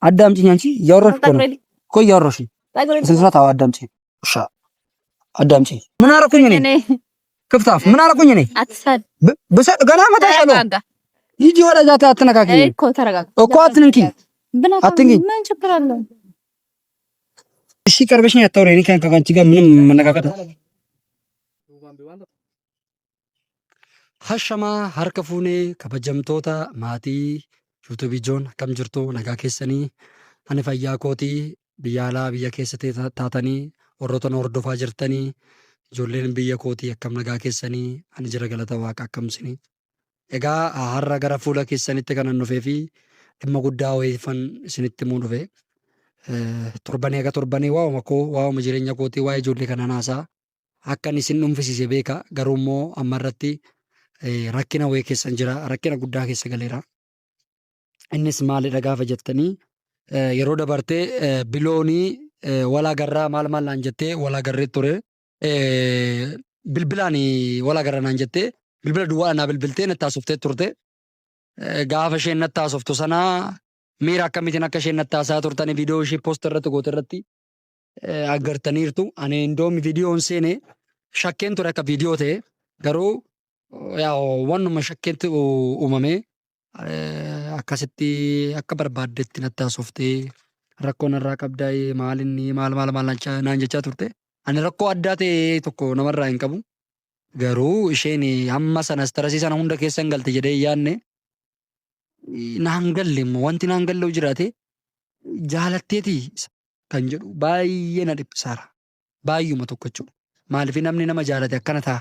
አዳምጪኝ አንቺ እያወራሽ እኮ ነው እኮ እያወራሽ ስንት ሰዓት አዳምጪኝ እሺ አዳምጪኝ ምን አደረኩኝ እኔ ክፍታፍ ምን አደረኩኝ እኔ አትሳድ ገና መታሻለሁ ሂጂ ወደዛ አትነካኪ እኮ ተረጋጋ እኮ አትንኪ አትንኪ ምን ችግር አለው እሺ ቀርበሽ ነው ያታውሪ እኔ ከአንቺ ጋር ምንም መነካከት ሀሸማ ሀርከፉኔ ከበጀምቶታ ማቲ ዩቱብ ጆን ከም ጅርቱ ነጋ ኬሰኒ አኔ ፈያ ኮቲ ብያላ ብያ ኬሰቴ ታተኒ ወሮተን ወርዶፋ ጅርተኒ ጆሌን ብያ ኮቲ akkam nagaa keessanii ani jira galata waaqa akkamsini egaa har'a gara fuula keessanitti kanan dhufee fi dhimma guddaa wayiifan isinitti muu dhufe torbanii egaa torbanii waa'uma koo waa'uma jireenya kootii waa'ee ijoollee kanaan haasaa akkan isin dhuunfisiise beeka garuu immoo amma irratti rakkina wayii keessan jira rakkina guddaa keessa galeera innis maalidha gaafa jettanii yeroo dabartee biloonii walaa garraa maal naan jettee walaa garree ture bilbilaani walaa garraa naan jettee bilbila duwwaa naa bilbiltee natti haasoftee turte gaafa isheen natti haasoftu sanaa miira akkamitiin akka isheen natti haasaa turtanii viidiyoo ishee poost irratti goote irratti agartaniirtu ani indoomi viidiyoon seene shakkeen ture akka viidiyoo ta'e garuu wannuma shakkeetti uumame akkasitti akka barbaaddetti natti haasoftee rakkoon irraa qabdaa maalinni maal naan jechaa turte ani rakkoo addaa ta'e tokko namarraa hin qabu garuu isheen hamma sana stressii sana hunda keessa hin galte jedhee yaanne naan galle immoo wanti naan galle'u jiraate jaalatteeti kan jedhu baay'ee na dhiphisaara baay'uma tokko jechuudha maaliif namni nama jaalate akkana ta'a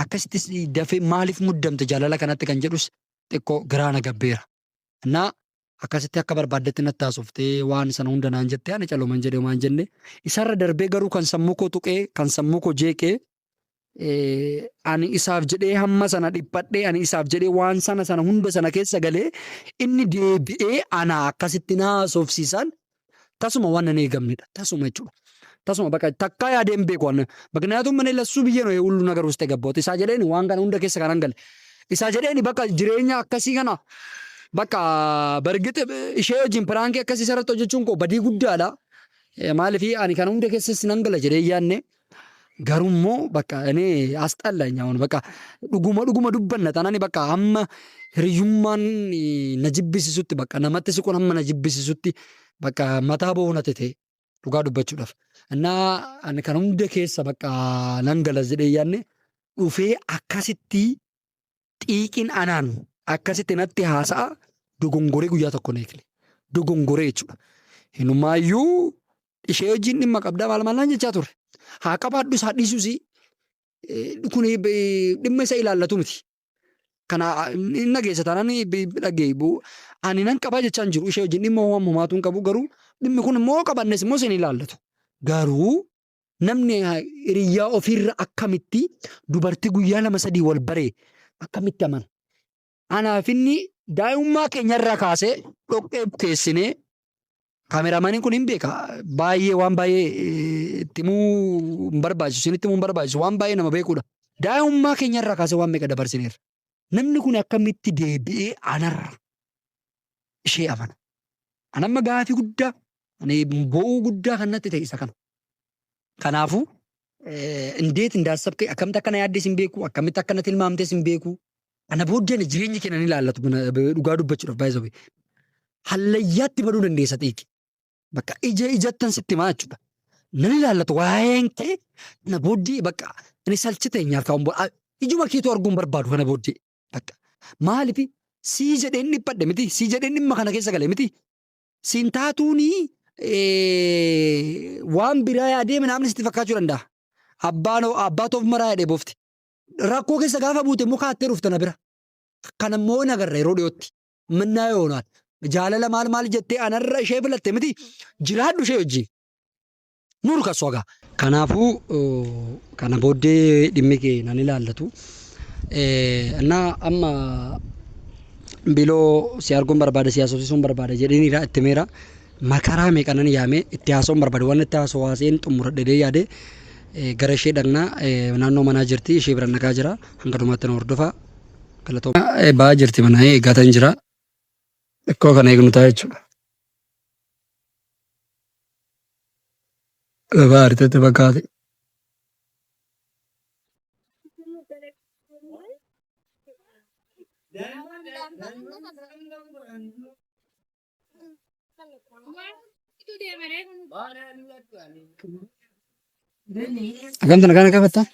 akkasittis dafee maaliif muddamte jaalala kanatti kan jedhus xiqqoo giraana gabbeera innaa akkasitti akka barbaaddetti natti haasoftee waan sana hunda naan jettee ani calooman jedhee waan jenne isarra darbee garuu kan sammuu koo tuqee kan sammuu koo jeeqee ani isaaf jedhee hamma sana dhiphadhee ani isaaf jedhee waan sana hunda sana keessa galee inni deebi'ee ana akkasitti na haasofsiisan tasuma waan nan eegamnedha tasuma jechuudha tasuma bakka takkaa yaadeen beeku waan bakka mana lassuu biyyee no hullu nagar ውስጥ የገባሁት isaa jedheeni waan kana hunda keessa kanan gale isaa jedheeni bakka jireenya akkasii kana bakka bargite ishee wajjin piraankii akkasii sarratti hojjechuun koo badii guddaadha maaliif ani kana hunda keessa sinan gala jedhee yaanne garuu immoo bakka ani asxallaanya waan bakka dhuguma dubbanna tanani bakka amma hiriyummaan na jibbisiisutti bakka namatti siqun amma na jibbisiisutti bakka mataa boona tete dhugaa dubbachuudhaaf innaa ani kana hunda keessa bakka nan gala jedhee yaanne dhufee akkasitti xiiqin anaan akkasitti natti haasa'a dogongoree guyyaa tokko neekle dogongoree jechuudha hinumaayyuu ishee wajjin dhimma qabdaa maal jechaa turre haa qabaadhu isaa dhiisuusi kun dhimma isa ilaallatu miti kana inni geessa taanaan dhagee ani nan qabaa jechaan jiru ishee wajjin dhimma homaatu hin qabu garuu dhimmi kun immoo qabannes immoo isin ilaallatu garuu namni hiriyyaa ofiirra akkamitti dubartii guyyaa 2-3 wal baree akkamitti amana anaaf inni daa'imummaa keenyarraa kaasee dhoqqee bukeessinee kaameeraamaaniin kun hin beeka baay'ee waan baay'ee ittimuu hin barbaachisu isinitti immoo hin barbaachisu waan baay'ee nama beekuudha daa'imummaa keenyarraa kaasee waan meeqa dabarsineera namni kun akkamitti deebi'ee anarra ishee amana anamma gaafii guddaa ani bo'uu guddaa kan natti ta'e isa kana kanaafuu እንዴት እንዳሰብከኝ akkamitti akkana yaaddees hin beeku akkamitti akkana tilmaamtees hin beeku ana booddeen jireenyi keenya ni ilaallatu dhugaa dubbachuudhaaf baay'ee hallayyaatti baduu dandeessa xiiqi bakka ijattan sitti maa jechuudha nan ilaallatu waa'een kee na booddee bakka inni salchite nyaarkaa ijuma keetu arguun barbaadu kana booddee bakka maaliif sii jedheen dhiphathe miti sii jedheen dhimma kana keessa gale miti siin taatuuni waan biraa yaadee namni sitti fakkaachuu danda'a abbaatoof maraa yaadee boofti rakkoo keessa gaafa buute muka attee dhufte na bira kana immoo nagarra yeroo dhiyootti minnaa yoonaan jaalala maal jettee anarra ishee filatte miti jiraadhu ishee wajjin nuur kasoo gaa kanaafuu kana booddee dhimmi kee nan ilaallatu innaa amma biloo si arguun barbaada si haasofsiisuun barbaada jedheenidha itti meera makaraa meeqanan yaame itti haasawuun barbaade waan itti haasawaa haaseen xumuradhee yaade gara ishee dhaqnaa naannoo manaa jirti ishee bira nagaa jira hanga dhumaatti na hordofaa galatooma ba'aa jirti mana eeggatan jira akkoo kana eegnu ta'a jechuudha. Gabaarite bakkaate. Agamta nagaa nagaa fattaa?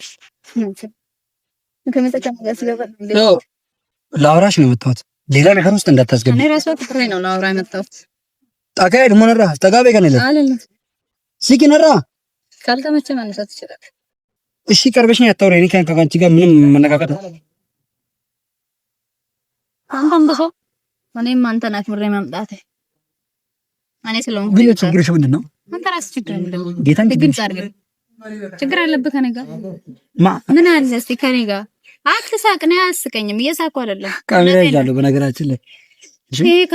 ላውራሽ ነው የመጣሁት። ሌላ ነገር ውስጥ እንዳታስገቢ። እኔ ራሱ ፍቅሬ ነው ላውራ የመጣሁት። ጠጋይ ደሞ ነራ ጠጋቤ ከነለ አይደለም ሲኪነራ ካልተመቸ ማንሳት ይችላል። እሺ ቀርበሽ ነው ያታውሪ። እኔ ከአንቺ ጋር ምንም መነጋገር አንተም በሰው እኔም አንተን አክብሬ መምጣቴ እኔ ስለሆንኩ ግን ችግርሽ ምንድን ነው? አንተ ራስህ ችግር ምንድን ነው? ጌታን ችግር አለብህ ከኔ ጋር ምን አለ እስቲ ከኔ ጋር አትሳቅ ነው። አያስቀኝም። እየሳኩ አይደለም። ካሜራ ይዣለሁ በነገራችን ላይ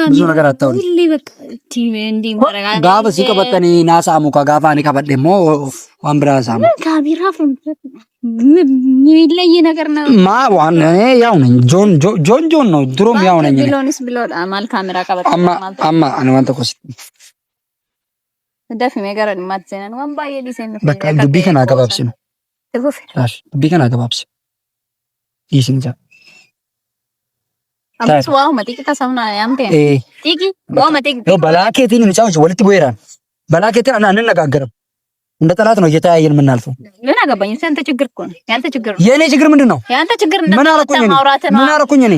ብዙ ነገር አታውሪ። ሁሌ በቃ ቲቪ እንዲ ማረጋ ጋባ ሲቀበጠኒ ናሳሙ ከጋፋኒ ከበደሞ ወንብራ ሳሙ ካሜራ ሚለይ ነገር ነው። ዋን እኔ ያው ነኝ። ጆን ነው ድሮም ያው ነኝ። ቢሎንስ ብሎ ማል ካሜራ ከበጠ አማ እኔ ዋንተ ኮስ ደፍ የሚገርም ማትዘና ነው። ወንባዬ ሊሰን በቃ ዱቢ ከና አገባብስ ነው ዱቢ ከና አገባብስ ይስንጃ አምስ ዋው ማቲክ ተሰምና ያምቴ ቲኪ ዋው ማቲክ በላኬቲን ምጫዎች ወልት ቦይራን በላኬቲን አንነጋገርም። እንደ ጠላት ነው እየተያየን የምናልፈው። ምን አገባኝ? አንተ ችግር እኮ ነው ያንተ ችግር ነው። የኔ ችግር ምንድነው? ያንተ ችግር ምን አረኩኝ እኔ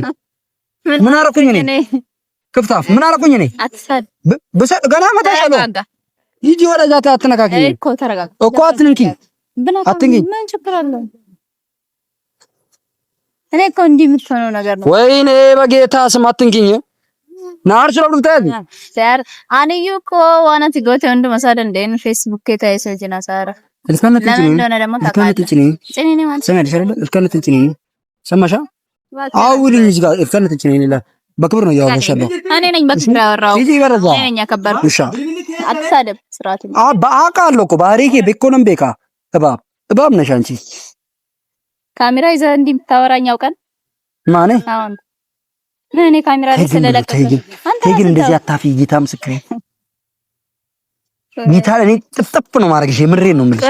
ክፍታፍ ምን አረኩኝ እኔ? አትሳድ በሰጥ ገና መታሻለሁ። ይጂ ወደዛ አትነካኪ እኮ ተረጋጋ እኮ አትንኪ አትንኪ ምን ችግር አለው? እኔ እኮ እንዲህ የምትሆነው ነገር ነው። ወይኔ በጌታ ስም አትንኪኝ። ናር ስለብሩት ሳር አንዩ እኮ ዋናት ጎቴ ወንድ መሳደ እንደን ፌስቡክ ከታይሰጅና ሳራ ልከነትጭኒ ጽኒኒ ማለት ሰማሽ አይደል? ልከነትጭኒ ሰማሻ አውልኝ እዚህ ጋር ልከነትጭኒ ሌላ በክብር ነው ያወራሻለሁ። እኔ ነኝ በክብር ያወራው። እኔ ነኝ ያከበርኩ። እሺ አትሳደብ። ስርዓት አውቃለሁ እኮ ባህሪዬ በኮንም ቤካ እባብ ነሽ አንቺ። ካሜራ ይዘህ እንዲህ የምታወራኝ አውቀን ማኔ አሁን እኔ ካሜራ ላይ ስለለቀቀ አንተ ግን እንደዚህ አታፊ። ጌታ ምስክሬ ጌታ እኔ ጥፍጥፍ ነው ማድረግሽ። የምሬን ነው የምልሽ።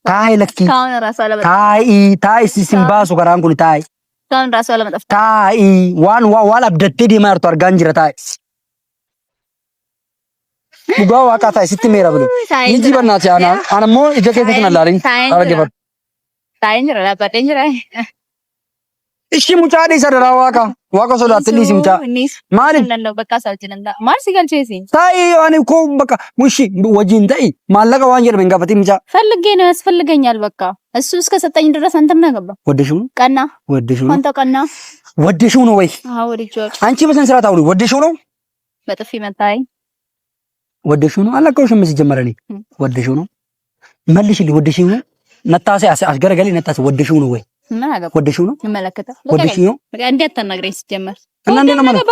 ታይ ለኪ ታይ ሲምባሱ ከራንኩኒ ታይ ታን ራሱ አለመጠፍ ታይ ዋላ አብደቴ ዲማርቱ አርጋንጅራ ታይ ሙጋው አቃታይ ስትሜራ ብሎ እንጂ በእናትህ አናሞ እጀከተከና ላልኝ አረገበ ታይንጅራ ላባቴንጅራ እሺ ሙጫ ዲ ሰደራ ዋቃ ሶዳት ሊሲ ሙጫ ማለት ነው። በቃ ሳልችልና ማርሲ ገልቼሲ ታይ አኔ እኮ በቃ ሙሺ ወጂን ታይ ማለቀ ዋንጀር መንጋፈቲ ሙጫ ፈልጌ ነው ያስፈልገኛል። በቃ እሱ እስከ ሰጠኝ ድረስ አንተ ምን አገባ? ወደሽው ቀና ወደሽው አንተ ቀና ወደሽው ነው ወይ? አዎ ወደሽው። አንቺ በሰን ስርዓት አውሪ። ወደሽው ነው በጥፊ መታይ ወደሽው ነው አላቀውሽም። ሲጀመረልኝ ወደሽው ነው መልሽልኝ። ወደሽው ነው ነታሴ አስገረገሊ ነታሴ ወደሽው ነው ወይ? ምን አገባ? ወደሽው ነው መመለከተ ወደሽው ነው በቃ እንዴት ተናግረኝ ሲጀመር እና እንዴ ነው ማለት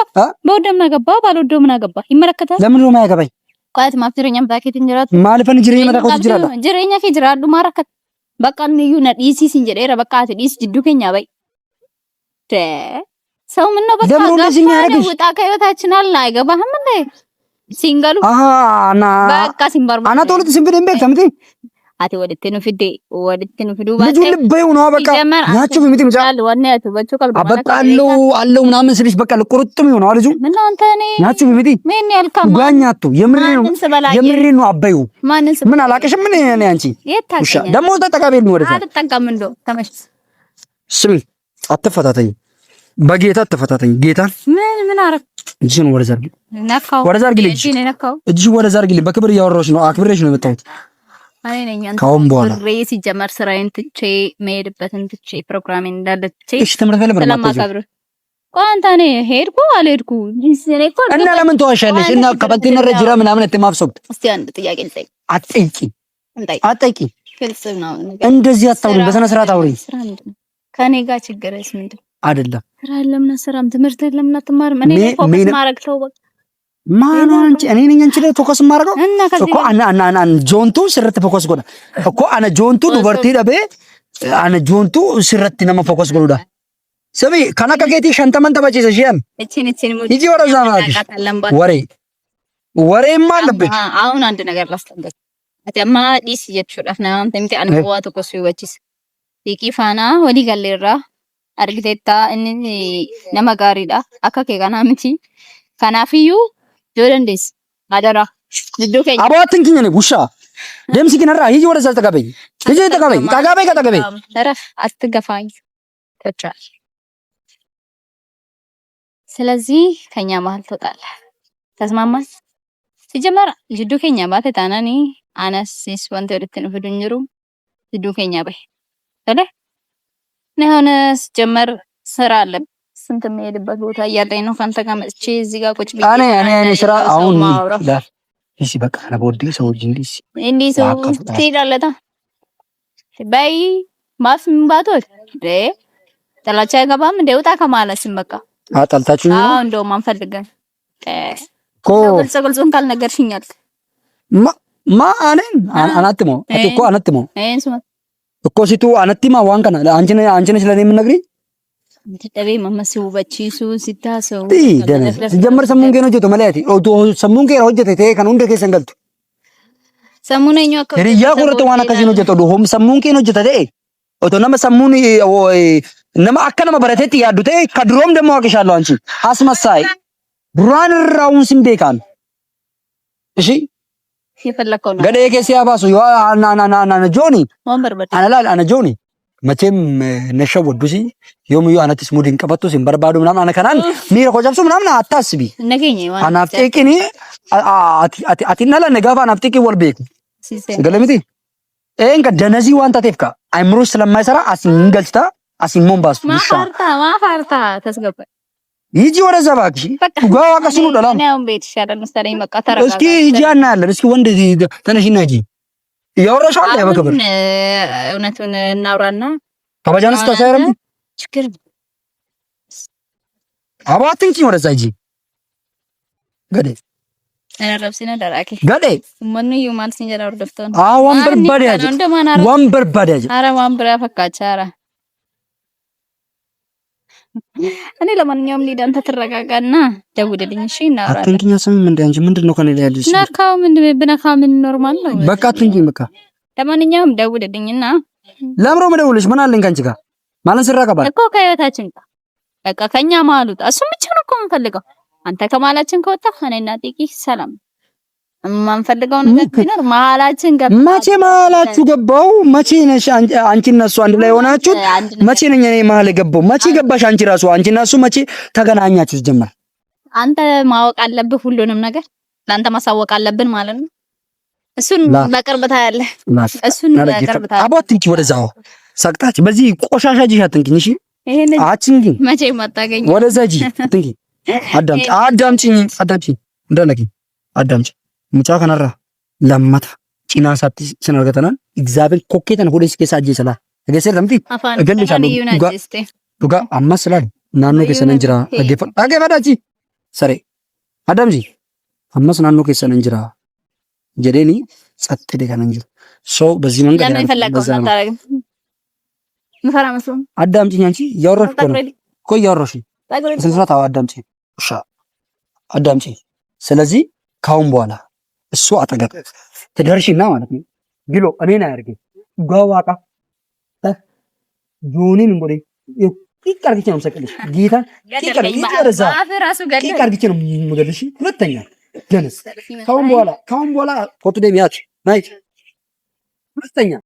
በወደም አገባ ባልወደው ምን አገባ? ይመለከታል። ለምን ነው የማያገባኝ? ቋት ማፍትረኛም ባኬት እንጀራት ማልፈን ጅሬኛ መታቆት ይችላል። ጅሬኛ ከጅራዱ ማረከት በቃ ነው ነዲሲ ሲንጀራ በቃ አትዲስ ጅዱከኛ ባይ ሰው ምን ነው በቃ ጋር ወጣ ከህይወታችን አለ አይገባህም እንዴ? ሲንገሉ አና በቃ ሲንባር አና ተወልት ሲንበል እንበል ተምቲ አቲ ወደተኑ ፍዴ ፍዱ ባቴ ልጅ ልበዩ ነው በቃ ያቺ በሚት ምጫል ወነቱ በቹ ቀልብ በቃ አለው ምናምን ስልሽ በቃ ለቁርጥም ይሆናል ልጁ ምን ነው አንተ እኔ ያቺ በሚት ምን ያልካም ጋኛቱ የምሬ ነው አባዩ ምን አላቀሽም ምን እኔ አንቺ እሺ ደሞ ተጠቃቤል ነው ወደዛ አትጠቀም እንዶ ተመሽ ስሚ አትፈታተኝ በጌታ አትፈታተኝ ጌታ ምን አረክ እጅን ወደ ዘርግ ነካው ወደ ዘርግ ልጅ እጅ ወደ ዘርግ ልጅ በክብር እያወራሁሽ ነው አክብሬሽ ነው የመጣሁት። አይ ነኝ አንተ ሬስ ሲጀመር ስራዬን ትቼ መሄድበትን ትቼ ፕሮግራሜን እንዳለች እሺ ተምረህ ለማከብር ቋንታ ነኝ ሄድኩ አልሄድኩ እኔ እኮ እና ለምን ተዋሻለሽ? እና ከበልቲና ረጅራ ምናምን አትማፍሰውት። እስቲ አንድ ጥያቄ ልጠይቅ። አትጠይቂ ፍልስ ነው እንደዚህ አታውሪ። በሰነ ስርዓት አውሪ። ከኔ ጋር ችግርስ ምንድን አይደለም? ስራ ለምን አሰራም? ትምህርት ለምን አትማርም? እኔ ፎከስ ማድረግ ተው በቃ ማን አንቺ እኔ ነኝ አንቺ ላይ ፎከስ ማድረገው እኮ አና ጆንቱ ስርት ፎከስ ጎዳ እኮ አና ጆንቱ ዱበርቲ ደበ አና ጆንቱ ስርት ነማ ፎከስ ጎዳ ሰቢ ከናካ ጌቲ ሸንተመን ተበጪ ዘሽያን እቺን ሙጂ ይጂ ወረዛ ማለት ወሬ ማለብህ። አሁን አንድ ነገር ላስጠንቀቅ። ati amma dhiisi jechuudhaaf nama miti ani waa tokko si hubachiisa. Xiiqii faana walii galleerraa argiteetta inni nama gaariidha akka kee kanaa miti. Kanaafiyyuu yoo dandeesse adaraa jidduu keenya. Abaatiin kinyane bushaa deemsi kinarraa hiji wada isaa tagabee hiji tagabee. Daraf አትገፋኝ ተጫል ስለዚህ ከኛ መሀል ትወጣለህ ተስማማን? ሲጀመር ጅዱ ከኛ ባተ ታናኒ አነሲስ ወንተ ወደትን ፍዱኝሩ ጅዱ ከኛ በይ አይደል ነሆነ ሲጀመር ስራ አለ ስንት የሚሄድበት ቦታ እያለኝ ነው ካንተ ጋር መጥቼ እዚህ ጋር ቁጭ ብዬ እኔ ስራ አሁን ይላል እሺ በቃ ለቦዲ ሰው እንዲ ሰው ትሄዳለህ በይ ማፍ ምባቶች ጥላቻ አይገባም እንደ ውጣ ከማለስም በቃ አጣልታችሁ ነው እንደውም አንፈልገን እኮ ግልጽ ካልነገርሽኛል ማ አነን አናትሞ እኮ አናትሞ እኮ ሲቱ አናትማ ዋን ከና አንቺ ነሽ ለኔ የምነግሪኝ ተጠቤ መመስው በቺሱ ሲታሰው ጀመር ሰሙን ገኖ ጀቶ መለያቲ ኦቶ ሰሙን ገ ሆጀተ ተ ከኑ እንደ ከሰንገልቱ ሰሙነኞ እኮ ሪያ ቆረጦ ዋና ከሲኖ ጀቶ ዶም ሰሙን ገኖ ጀተ ተ ኦቶ ነመ ሰሙን ነመ አከነመ በረቴት ያዱተ ከድሮም ደሞ አቅሻለሁ አንቺ አስመሳይ ዱራን ራውን ሲምቤካን እሺ የፈለከው ነው ገደ ከሲያ ባሱ አና ጆኒ አናላል አና ጆኒ መቼም ነሸወዱሲ ዮምዩ አናቲስ ሙዲን ቀበቶ ሲንበርባዱ ምናምን አነከናን ሚረ ቆጨብሱ ምናምን አታስቢ ነገኝ ዋና አናፍጤቂኒ አቲናላ ነገባ አናፍጤቂ ወልቤክ ገለምቲ እንከ ደነዚ ዋንታ ተፍካ አይምሮ ስለማይሰራ አስንገልታ አሲሞንባስ ማፋርታ ተስገባ ይጂ ወደዛ ባክሽ ጓዋ ቀስኑ ደላም ነው ቤት ይሻላል መሰለኝ በቃ ተረጋጋ እስኪ ሂጂ አናያለን እስኪ ወንድ ተነሽና ሂጂ ያወራሻል ያበከበር እውነቱን እናውራና ተባጃንስ ተሳይረም ችግር አባትንቺ ወደዛ ሂጂ ገዴ ተነረብሲና ደራኪ ገዴ ማን ይማል ሲንጀራ ወርደፍተን ወንበር ባዲያጅ ወንበር ባዲያጅ አረ ወንበር ያፈካቻ አረ እኔ ለማንኛውም ሊድ አንተ ተረጋጋና ደውልልኝ እሺ እናወራለን። አትንኪኛ ስም እንደ አንቺ ምንድነው ከኔ ላይ ያለሽ? ናርካው ምንድን ብነካ ምን ኖርማል ነው? በቃ አትንኪኝ በቃ። ለማንኛውም ደውልልኝና ለምሮ መደውልሽ ምን አለኝ ካንቺ ጋር ማለት ስራቀባል እኮ ከህይወታችን ጋር በቃ ከኛ ማሉት እሱም ብቻ ነው እኮ የምፈልገው። አንተ ከማላችን ከወጣህ እኔና ጢቂ ሰላም የማንፈልገው ነገር ቢኖር መሀላችን ገባ። መቼ መሀላችሁ ገባው? መቼ ነሽ አንቺ እና እሱ አንድ ላይ ሆናችሁ? መቼ ነኝ እኔ መሀል ገባው? መቼ ገባሽ አንቺ ራሱ? አንቺ እና እሱ መቼ ተገናኛችሁ? ጀመር አንተ ማወቅ አለብህ ሁሉንም ነገር ለአንተ ማሳወቅ አለብን ማለት ነው። እሱን በቅርብ ታያለህ። እሱን በቅርብ ታያለህ። አቦትንኪ ወደዛው ሰቅጣች በዚህ ቆሻሻ ጂሽ አትንኪኝ። እሺ ይሄን አትንኪ መቼ ማታገኝ ወደዛ ጂ አትንኪ። አዳምጪኝ እንደነኪ አዳምጪ ሙጫ ከነራ ለማታ ጪና ሳቲ ስነርገተናል እግዚአብሔር ኮኬተን ሆዴስ ከሳጄ ሰላ እገሰር ለምቲ እገልሻለሁ ዱጋ አማስላል ናኖ ከሰነን ጅራ አገፈዳጂ ሰሬ አዳምጂ አማስ ናኖ ከሰነን ጅራ ጀዴኒ ጸጥ ደጋነን ጅራ ሶ በዚህ መንገድ ምፈራ መስሎ አዳምጪኝ አንቺ ያወራሽ እኮ ያወራሽ ስንስራት አዳምጪ እሺ አዳምጪ ስለዚህ ካሁን በኋላ እሱ አጠገብ ትደርሽና ማለት ነው ግሎ እኔን አያርገኝ ጓዋቃ ጆኒን እንግዲህ ይቀርግቼ ነው ሰቀልሽ ጌታ ይቀርግቼ ነው የምገልሽ። ሁለተኛ ደንስ ካሁን በኋላ ኮቱ ደም ያች ናይ ሁለተኛ